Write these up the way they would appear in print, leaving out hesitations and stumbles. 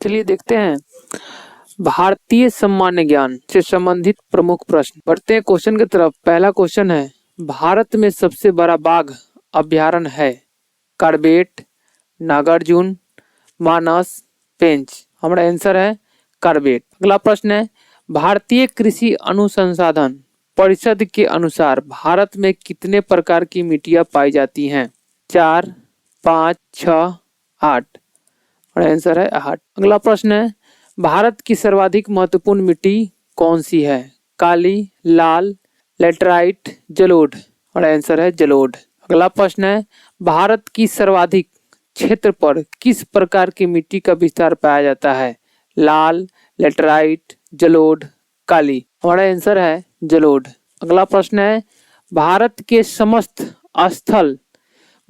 चलिए देखते हैं भारतीय सामान्य ज्ञान से संबंधित प्रमुख प्रश्न। बढ़ते हैं क्वेश्चन की तरफ। पहला क्वेश्चन है, भारत में सबसे बड़ा बाघ अभयारण्य है? कार्बेट, नागार्जुन, मानस, पेंच। हमारा आंसर है कार्बेट। अगला प्रश्न है, भारतीय कृषि अनुसंधान परिषद के अनुसार भारत में कितने प्रकार की मिट्टियां पाई जाती हैं? 4, 5, 6, 8। और आंसर है 8। अगला प्रश्न है, भारत की सर्वाधिक महत्वपूर्ण मिट्टी कौन सी है? काली, लाल, लेटराइट, जलोढ़। और आंसर है जलोढ़। अगला प्रश्न है, भारत की सर्वाधिक क्षेत्र पर किस प्रकार की मिट्टी का विस्तार पाया जाता है? लाल, लेटराइट, जलोढ़, काली। हमारा आंसर है जलोढ़। अगला प्रश्न है, भारत के समस्त स्थल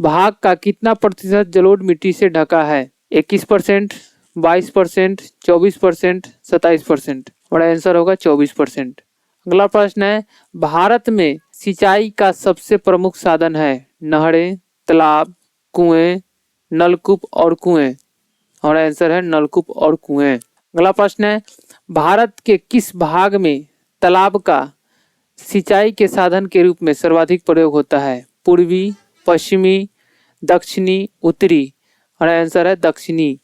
भाग का कितना प्रतिशत जलोढ़ मिट्टी से ढका है? 21%, 22%, 24%, 27%। हमारा आंसर होगा 24%। अगला प्रश्न है, भारत में सिंचाई का सबसे प्रमुख साधन है? नहरें, तालाब, कुएं, नलकूप और कुएं। हमारा आंसर है नलकूप और कुएं। अगला प्रश्न है, भारत के किस भाग में तालाब का सिंचाई के साधन के रूप में सर्वाधिक प्रयोग होता है? पूर्वी, पश्चिमी, दक्षिणी, उत्तरी। हमारा आंसर है दक्षिणी।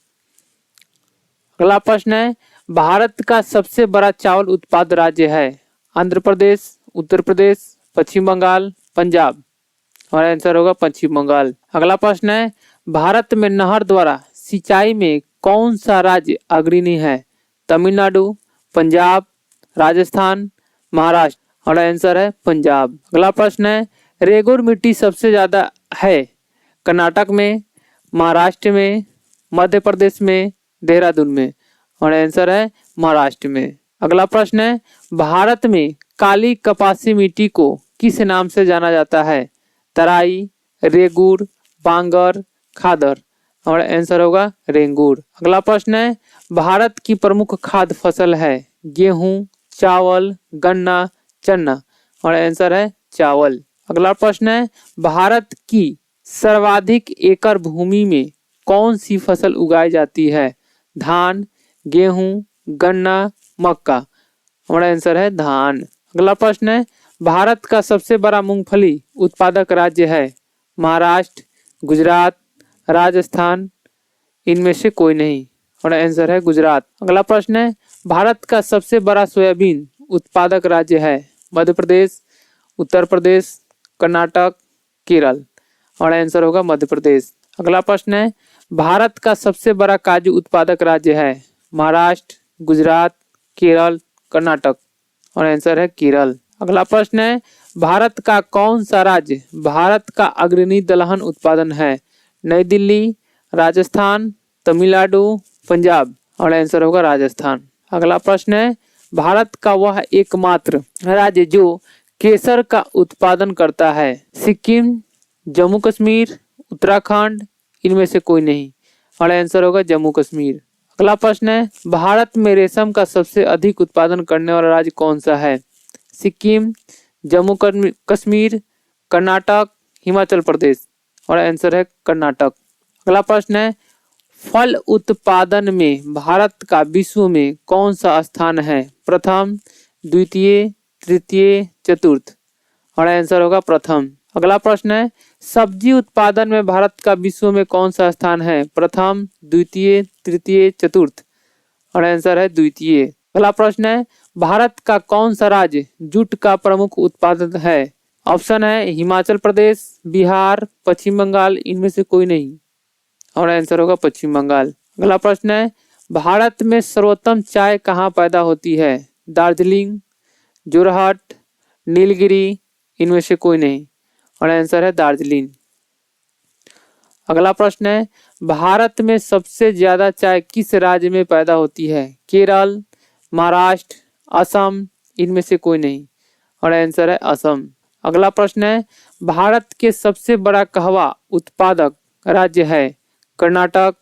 अगला प्रश्न है, भारत का सबसे बड़ा चावल उत्पादक राज्य है? आंध्र प्रदेश, उत्तर प्रदेश, पश्चिम बंगाल, पंजाब। हमारा आंसर होगा पश्चिम बंगाल। अगला प्रश्न है, भारत में नहर द्वारा सिंचाई में कौन सा राज्य अग्रणी है? तमिलनाडु, पंजाब, राजस्थान, महाराष्ट्र। हमारा आंसर है पंजाब। अगला प्रश्न है, रेगुर मिट्टी सबसे ज्यादा है? कर्नाटक में, महाराष्ट्र में, मध्य प्रदेश में, देहरादून में। हमारा आंसर है महाराष्ट्र में। अगला प्रश्न है, भारत में काली कपासी मिट्टी को किस नाम से जाना जाता है? तराई, रेगूर, बांगर, खादर। हमारा आंसर होगा रेंगूर। अगला प्रश्न है, भारत की प्रमुख खाद्य फसल है? गेहूं, चावल, गन्ना, चना। हमारा आंसर है चावल। अगला प्रश्न है, भारत की सर्वाधिक एकड़ भूमि में कौन सी फसल उगाई जाती है? धान, गेहूं, गन्ना, मक्का। हमारा आंसर है धान। अगला प्रश्न है, भारत का सबसे बड़ा मूंगफली उत्पादक राज्य है? महाराष्ट्र, गुजरात, राजस्थान, इनमें से कोई नहीं। हमारा आंसर है गुजरात। अगला प्रश्न है, भारत का सबसे बड़ा सोयाबीन उत्पादक राज्य है? मध्य प्रदेश, उत्तर प्रदेश, कर्नाटक, केरल। हमारा आंसर होगा मध्य प्रदेश। अगला प्रश्न है, भारत का सबसे बड़ा काजू उत्पादक राज्य है? महाराष्ट्र, गुजरात, केरल, कर्नाटक। और आंसर है केरल। अगला प्रश्न है, भारत का कौन सा राज्य भारत का अग्रणी दलहन उत्पादन है? नई दिल्ली, राजस्थान, तमिलनाडु, पंजाब। और आंसर होगा राजस्थान। अगला प्रश्न है, भारत का वह एकमात्र राज्य जो केसर का उत्पादन करता है? सिक्किम, जम्मू कश्मीर, उत्तराखंड, इनमें से कोई नहीं। हमारा आंसर होगा जम्मू कश्मीर। अगला प्रश्न है, भारत में रेशम का सबसे अधिक उत्पादन करने वाला राज्य कौन सा है? सिक्किम, जम्मू कश्मीर, कर्नाटक, हिमाचल प्रदेश। और आंसर है कर्नाटक। अगला प्रश्न है, फल उत्पादन में भारत का विश्व में कौन सा स्थान है? प्रथम, द्वितीय, तृतीय, चतुर्थ। हमारा आंसर होगा प्रथम। अगला प्रश्न है, सब्जी उत्पादन में भारत का विश्व में कौन सा स्थान है? प्रथम, द्वितीय, तृतीय, चतुर्थ। और आंसर है द्वितीय। अगला प्रश्न है, भारत का कौन सा राज्य जूट का प्रमुख उत्पादक है? ऑप्शन है हिमाचल प्रदेश, बिहार, पश्चिम बंगाल, इनमें से कोई नहीं। और आंसर होगा पश्चिम बंगाल। अगला प्रश्न है, भारत में सर्वोत्तम चाय कहाँ पैदा होती है? दार्जिलिंग, जोरहाट, नीलगिरी, इनमें से कोई नहीं। और आंसर है दार्जिलिंग। अगला प्रश्न है, भारत में सबसे ज्यादा चाय किस राज्य में पैदा होती है? केरल, महाराष्ट्र, असम, इनमें से कोई नहीं। और आंसर है असम। अगला प्रश्न है, भारत के सबसे बड़ा कहवा उत्पादक राज्य है? कर्नाटक,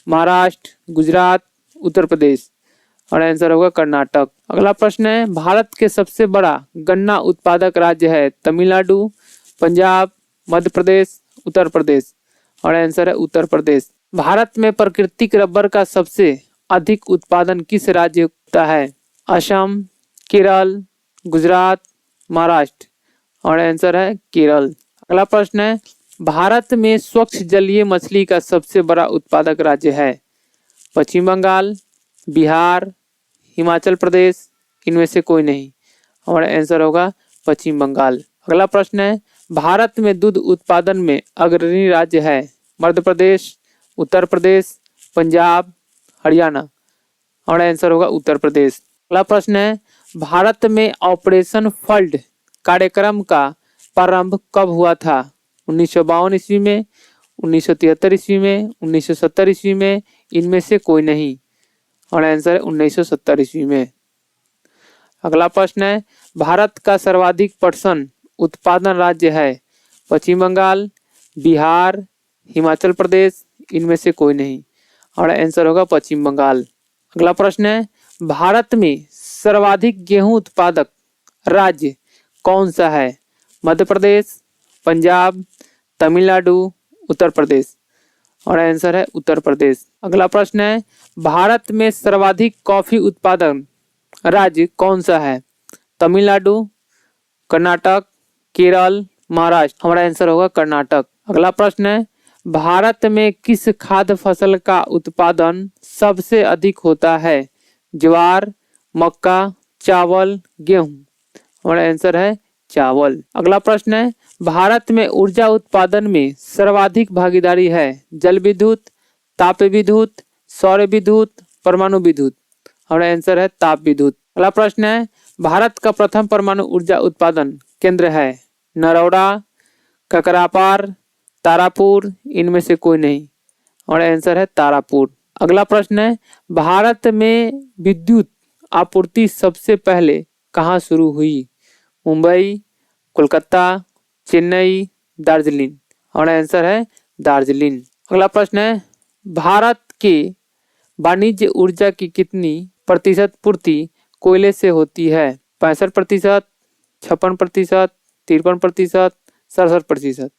महाराष्ट्र, गुजरात, उत्तर प्रदेश। और आंसर होगा कर्नाटक। अगला प्रश्न है, भारत के सबसे बड़ा गन्ना उत्पादक राज्य है? तमिलनाडु, पंजाब, मध्य प्रदेश, उत्तर प्रदेश। और आंसर है उत्तर प्रदेश। भारत में प्राकृतिक रबर का सबसे अधिक उत्पादन किस राज्य होता है? असम, केरल, गुजरात, महाराष्ट्र। और आंसर है केरल। अगला प्रश्न है, भारत में स्वच्छ जलीय मछली का सबसे बड़ा उत्पादक राज्य है? पश्चिम बंगाल, बिहार, हिमाचल प्रदेश, इनमें से कोई नहीं। हमारा आंसर होगा पश्चिम बंगाल। अगला प्रश्न है, भारत में दूध उत्पादन में अग्रणी राज्य है? मध्य प्रदेश, उत्तर प्रदेश, पंजाब, हरियाणा। हमारा आंसर होगा उत्तर प्रदेश। अगला प्रश्न है, भारत में ऑपरेशन फ्लड कार्यक्रम का प्रारंभ कब हुआ था? 1952 ईस्वी में, 1973 ईस्वी में, 1970 ईस्वी में, इनमें से कोई नहीं। और आंसर है 1970 ईस्वी में। अगला प्रश्न है, भारत का सर्वाधिक पटसन उत्पादन राज्य है? पश्चिम बंगाल, बिहार, हिमाचल प्रदेश, इनमें से कोई नहीं। और आंसर होगा पश्चिम बंगाल। अगला प्रश्न है, भारत में सर्वाधिक गेहूं उत्पादक राज्य कौन सा है? मध्य प्रदेश, पंजाब, तमिलनाडु, उत्तर प्रदेश। और आंसर है उत्तर प्रदेश। अगला प्रश्न है, भारत में सर्वाधिक कॉफी उत्पादन राज्य कौन सा है? तमिलनाडु, कर्नाटक, केरल, महाराष्ट्र। हमारा आंसर होगा कर्नाटक। अगला प्रश्न है, भारत में किस खाद्य फसल का उत्पादन सबसे अधिक होता है? ज्वार, मक्का, चावल, गेहूं। हमारा आंसर है चावल। अगला प्रश्न है, भारत में ऊर्जा उत्पादन में सर्वाधिक भागीदारी है? जल विद्युत, ताप विद्युत, सौर विद्युत, परमाणु विद्युत। हमारा आंसर है ताप विद्युत। अगला प्रश्न है, भारत का प्रथम परमाणु ऊर्जा उत्पादन केंद्र है? नरोडा, ककरापार, तारापुर, इनमें से कोई नहीं। और आंसर है तारापुर। अगला प्रश्न है, भारत में विद्युत आपूर्ति सबसे पहले कहाँ शुरू हुई? मुंबई, कोलकाता, चेन्नई, दार्जिलिंग। और आंसर है दार्जिलिंग। अगला प्रश्न है, भारत के वाणिज्य ऊर्जा की कितनी प्रतिशत पूर्ति कोयले से होती है? 65%, 56%, 53%, 67%।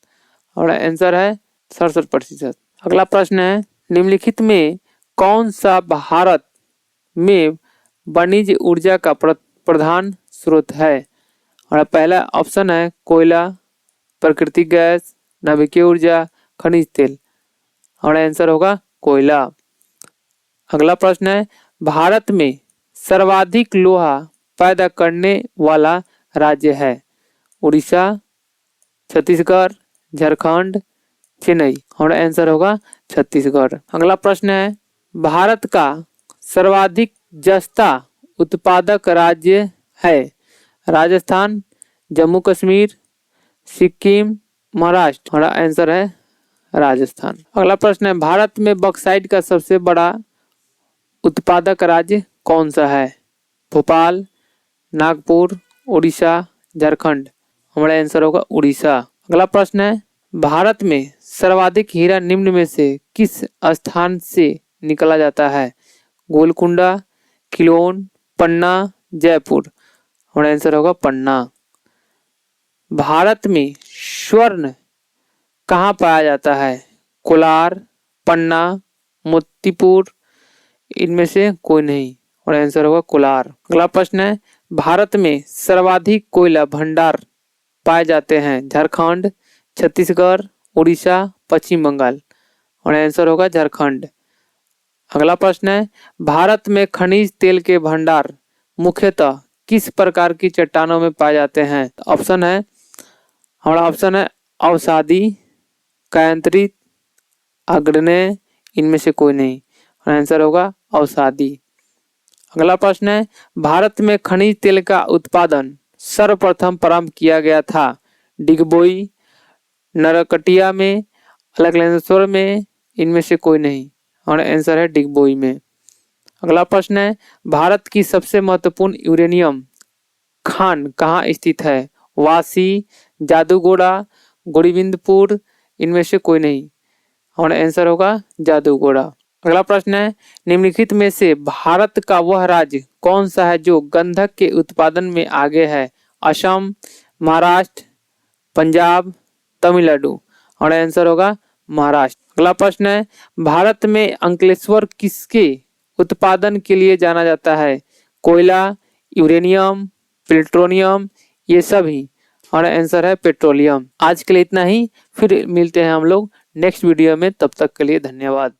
और आंसर है 67%। अगला प्रश्न है, निम्नलिखित में कौन सा भारत में वाणिज्य ऊर्जा का प्रधान स्रोत है? और पहला ऑप्शन है कोयला, प्राकृतिक गैस, नाभिकीय ऊर्जा, खनिज तेल। और आंसर होगा कोयला। अगला प्रश्न है, भारत में सर्वाधिक लोहा पैदा करने वाला राज्य है? उड़ीसा, छत्तीसगढ़, झारखंड, चेन्नई। और आंसर होगा छत्तीसगढ़। अगला प्रश्न है, भारत का सर्वाधिक जस्ता उत्पादक राज्य है? राजस्थान, जम्मू कश्मीर, सिक्किम, महाराष्ट्र। और आंसर है राजस्थान। अगला प्रश्न है, भारत में बॉक्साइट का सबसे बड़ा उत्पादक राज्य कौन सा है? भोपाल, नागपुर, उड़ीसा, झारखंड। हमारा आंसर होगा उड़ीसा। अगला प्रश्न है, भारत में सर्वाधिक हीरा निम्न में से किस स्थान से निकाला जाता है? गोलकुंडा, खिलोन, पन्ना, जयपुर। हमारा आंसर होगा पन्ना। भारत में स्वर्ण कहाँ पाया जाता है? कोलार, पन्ना, मोतीपुर, इनमें से कोई नहीं। और आंसर होगा कोलार। अगला प्रश्न है, भारत में सर्वाधिक कोयला भंडार पाए जाते हैं? झारखंड, छत्तीसगढ़, उड़ीसा, पश्चिम बंगाल। और आंसर होगा झारखंड। अगला प्रश्न है, भारत में खनिज तेल के भंडार मुख्यतः किस प्रकार की चट्टानों में पाए जाते हैं? ऑप्शन है, हमारा ऑप्शन है अवसादी, कायांतरित, अग्रण्य, इनमें से कोई नहीं। आंसर होगा अवसादी। अगला प्रश्न है, भारत में खनिज तेल का उत्पादन सर्वप्रथम प्रारंभ किया गया था? डिगबोई, नरकटिया में, अलकनंदेश्वर में, इनमें से कोई नहीं। और आंसर है डिगबोई में। अगला प्रश्न है, भारत की सबसे महत्वपूर्ण यूरेनियम खान कहाँ स्थित है? वासी, जादूगोड़ा, गोविंदपुर, इनमें से कोई नहीं। और आंसर होगा जादूगोड़ा। अगला प्रश्न है, निम्नलिखित में से भारत का वह राज्य कौन सा है जो गंधक के उत्पादन में आगे है? असम, महाराष्ट्र, पंजाब, तमिलनाडु। और आंसर होगा महाराष्ट्र। अगला प्रश्न है, भारत में अंकलेश्वर किसके उत्पादन के लिए जाना जाता है? कोयला, यूरेनियम, प्लूटोनियम, ये सभी। और आंसर है पेट्रोलियम। आज के लिए इतना ही, फिर मिलते हैं हम लोग नेक्स्ट वीडियो में। तब तक के लिए धन्यवाद।